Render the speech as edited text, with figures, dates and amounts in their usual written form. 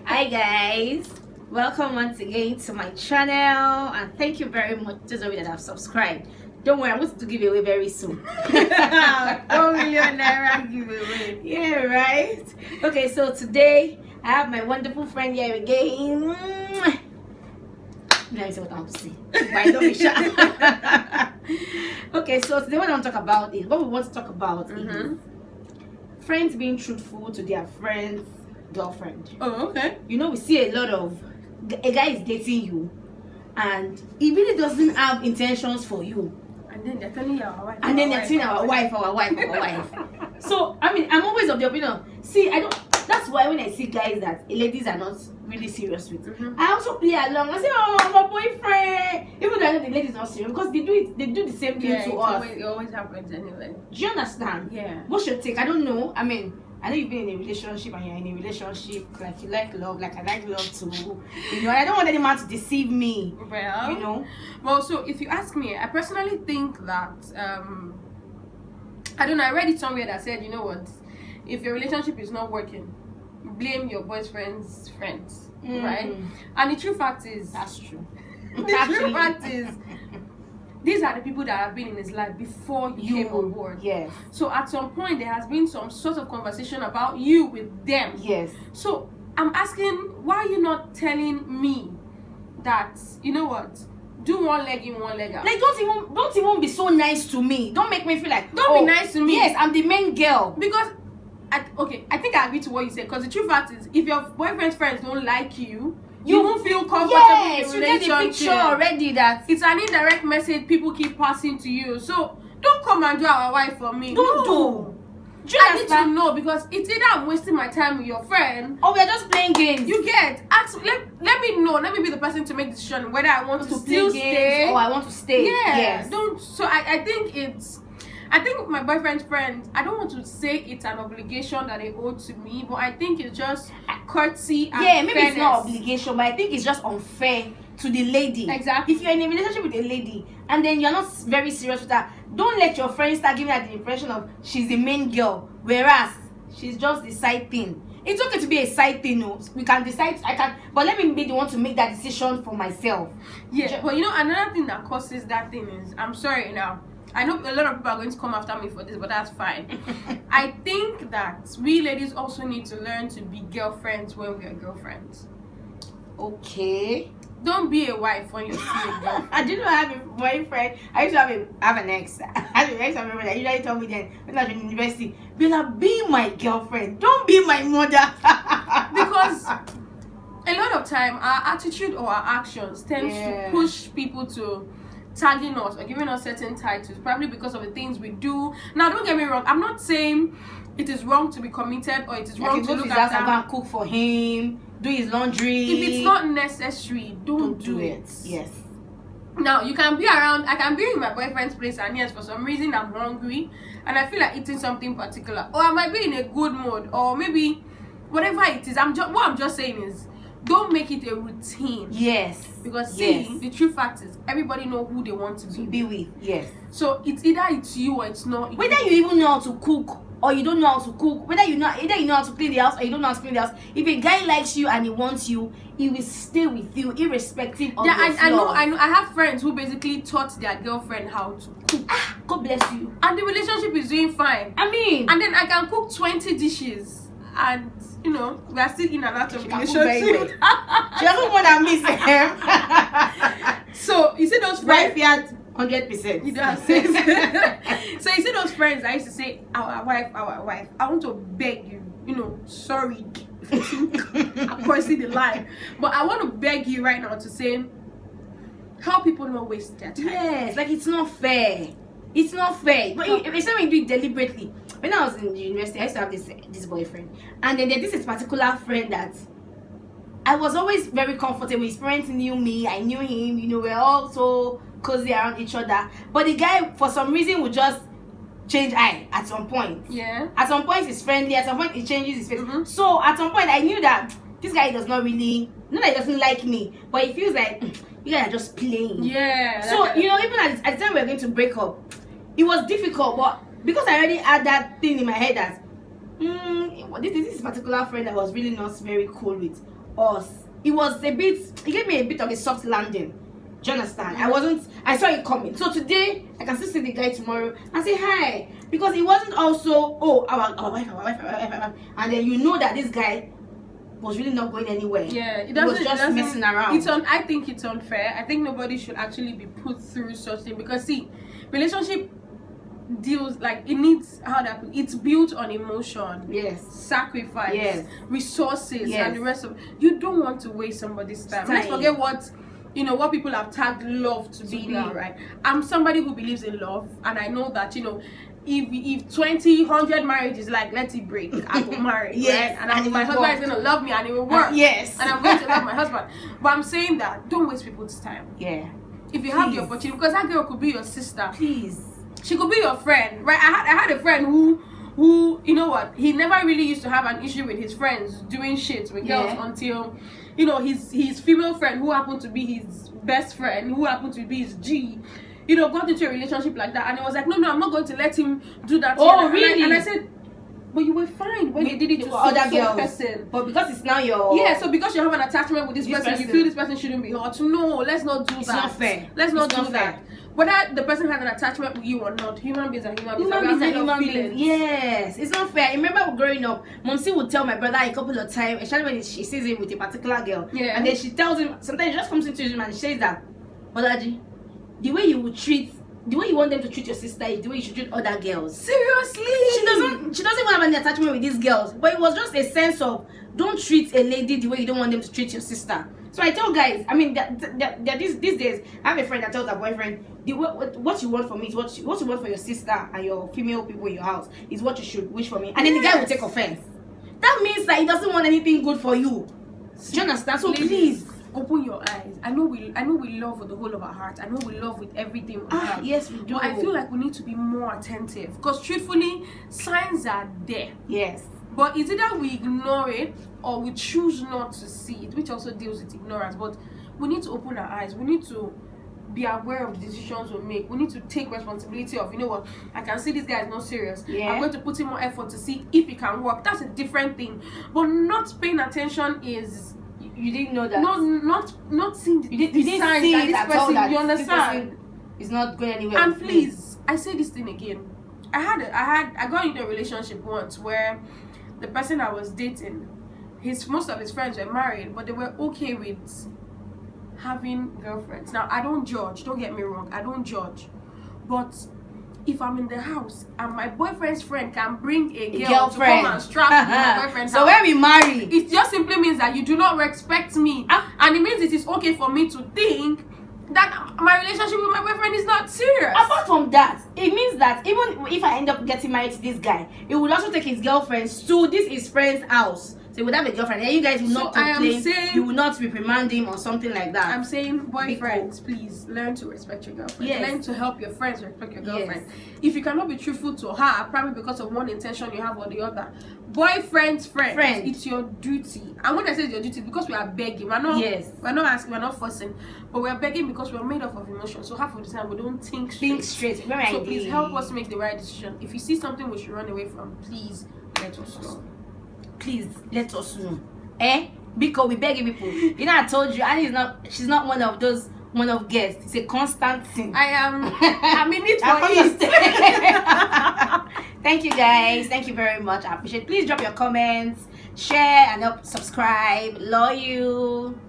Hi guys, welcome once again to my channel, and thank you very much to those of you that have subscribed. Don't worry, I'm going to give away very soon. 1 million naira giveaway. Yeah, right. Okay, so today I have my wonderful friend here again. Let me see what I want to say. But I don't be shy. Okay, so today what I want to talk about is is friends being truthful to their friends' girlfriend. Oh, okay. You know, we see a lot of a guy is dating you and he really doesn't have intentions for you. And then they're telling you our wife. And then they're telling our wife. So I mean, I'm always of the opinion. See, I don't. That's why when I see guys that ladies are not really serious with, I also play along. I say, "Oh, my boyfriend." Even though I know the lady's not serious because they do it. They do the same thing to us. It always happens anyway. Do you understand? Yeah. What's your take? I don't know. I mean, I know you've been in a relationship and you're in a relationship, like you like love, like I like love too. You know, I don't want any man to deceive me. Well, you know. Well, so if you ask me, I personally think that I don't know. I read it somewhere that said, you know what, if your relationship is not working, blame your boyfriend's friends, right? And the true fact is, that's true. The true fact is, these are the people that have been in his life before you came on board. Yes. So at some point there has been some sort of conversation about you with them. Yes. So I'm asking, why are you not telling me that, you know what, do one leg in, one leg out? Like don't even be so nice to me. Don't make me feel like don't be nice to me. Yes, I'm the main girl. Because I think I agree to what you said, because the true fact is, if your boyfriend's friends don't like you won't feel comfortable in the relationship. You get the picture already that it's an indirect message people keep passing to you. So don't come and do our wife for me. Don't do. I need to know, because it's either I'm wasting my time with your friend or we're just playing games. You get let me know. Let me be the person to make the decision whether I want to still stay or I want to stay. Yeah. Yes. Don't. So I think my boyfriend's friend, I don't want to say it's an obligation that they owe to me, but I think it's just courtesy and maybe fairness. It's not obligation, but I think it's just unfair to the lady. Exactly. If you're in a relationship with a lady and then you're not very serious with her, don't let your friends start giving her the impression of she's the main girl, whereas she's just the side thing. It's okay to be a side thing, no. We can decide, but let me be the one to make that decision for myself. Yeah, but you know, another thing that causes that thing is, I'm sorry now, I know a lot of people are going to come after me for this, but that's fine. I think that we ladies also need to learn to be girlfriends when we are girlfriends. Okay. Don't be a wife when you see a girlfriend. I didn't have a boyfriend. I used to have an ex. I had an ex. I remember that usually told me then when I was in university, Bella, be my girlfriend. Don't be my mother. Because a lot of time our attitude or our actions tends to push people to tagging us or giving us certain titles, probably because of the things we do. Now, don't get me wrong, I'm not saying it is wrong to be committed or it is wrong to look after him. I'm gonna cook for him, do his laundry. If it's not necessary, don't do it. Yes. Now, I can be in my boyfriend's place, and yes, for some reason I'm hungry and I feel like eating something particular, or I might be in a good mood, or maybe whatever it is. What I'm just saying is, don't make it a routine. Yes. Because the true fact is, everybody know who they want to be with. Yes. So it's either it's you or it's not you. Whether you even know how to cook or you don't know how to cook, either you know how to clean the house or you don't know how to clean the house. If a guy likes you and he wants you, he will stay with you irrespective of your flaws. I know. I have friends who basically taught their girlfriend how to cook. God bless you. And the relationship is doing fine. I mean, and then I can cook 20 dishes. And you know, we are still in and out of relationship. She doesn't want to miss him. So you see those friends, 100%. You don't say. So you see those friends I used to say, our wife. I want to beg you, you know, sorry I'm crossing the line, but I want to beg you right now to say, how people not waste their time. Yes, like it's not fair. It's not fair. But it's not when you do it deliberately. When I was in the university, I used to have this boyfriend, and then there's this particular friend that I was always very comfortable. His parents knew me, I knew him. You know, we're all so cozy around each other. But the guy, for some reason, would just change eye at some point. Yeah. At some point, he's friendly. At some point, he changes his face. So at some point, I knew that this guy does not really, not that he doesn't like me, but he feels like you guys are just playing. Yeah. So you know, even at the time we were going to break up, it was difficult, but because I already had that thing in my head that This particular friend that was really not very cool with us. He gave me a bit of a soft landing. Do you understand? I saw it coming. So today, I can still see the guy tomorrow and say hi. Because it wasn't also, our wife. And then you know that this guy was really not going anywhere. Yeah, he was just messing around. I think it's unfair. I think nobody should actually be put through such thing. Because see, relationship deals, like, it's built on emotion, yes, sacrifice, yes, resources, yes, and the rest of you don't want to waste somebody's time. Let's forget what people have tagged love to be now, right? I'm somebody who believes in love, and I know that if 100 marriages, like, let it break, I will marry, yes, right? And my husband is gonna love me, and it will work, yes, and I'm going to love my husband. But I'm saying that don't waste people's time. Yeah, if you have the opportunity, because that girl could be your sister, please. She could be your friend, right? I had a friend who you know what? He never really used to have an issue with his friends doing shit with girls until, his female friend, who happened to be his best friend, who happened to be his G, got into a relationship like that, and it was like, no, I'm not going to let him do that. Oh, really? And I said, but you were fine when you did it to other person. But because it's now your... Yeah, so because you have an attachment with this person, you feel this person shouldn't be hurt. No, let's not do that. It's not fair. Let's not do that. Whether the person has an attachment with you or not, human beings are human beings. Human beings. Yes, it's not fair. I remember growing up, Momsi would tell my brother a couple of times, especially when she sees him with a particular girl. Yeah. And then she tells him, sometimes she just comes into him and she says that, Olaji, the way you want them to treat your sister is the way you should treat other girls. Seriously? She doesn't even have any attachment with these girls. But it was just a sense of, don't treat a lady the way you don't want them to treat your sister. So I tell guys, I mean, these days, I have a friend that tells her boyfriend, what you want for me is what you want for your sister and your female people in your house is what you should wish for me. And then the guy will take offense. That means that he doesn't want anything good for you. Do you understand? So please open your eyes. I know we love with the whole of our heart. I know we love with everything we have. Yes, we do. But I feel like we need to be more attentive, because truthfully, signs are there. Yes. But it's either we ignore it or we choose not to see it, which also deals with ignorance. But we need to open our eyes. We need to be aware of the decisions we make. We need to take responsibility of, what, I can see this guy is not serious. Yeah. I'm going to put in more effort to see if it can work. That's a different thing. But not paying attention is... You didn't know that. Not seeing the you didn't signs see that this person, that you understand? It's not going anywhere. And please, I say this thing again. I got into a relationship once where the person I was dating, most of his friends were married, but they were okay with having girlfriends. Now, I don't judge, don't get me wrong, I don't judge. But if I'm in the house and my boyfriend's friend can bring a girl to come and strap my boyfriend's so house, when we marry, it just simply means that you do not respect me. And it means it is okay for me to think that my relationship with my boyfriend is not serious. Apart from that, it means that even if I end up getting married to this guy, he would also take his girlfriends to his friend's house. So he would have a girlfriend, and you guys will not complain. You will not reprimand him or something like that. I'm saying, boyfriends, please learn to respect your girlfriend. Yes. Learn to help your friends respect your girlfriend. Yes. If you cannot be truthful to her, probably because of one intention you have or the other, boyfriend's friend, it's your duty. And when I say it's your duty, because we are begging, we're not asking, we're not forcing, but we're begging because we're made up of emotion. So half of the time we don't think straight. So please help us make the right decision. If you see something we should run away from, please let us know. Please let us know. Because we begging people. I told you, Annie she's not one of guests. It's a constant thing. I'm in it for it. Thank you guys. Thank you very much. I appreciate it. Please drop your comments, share, and subscribe. Love you.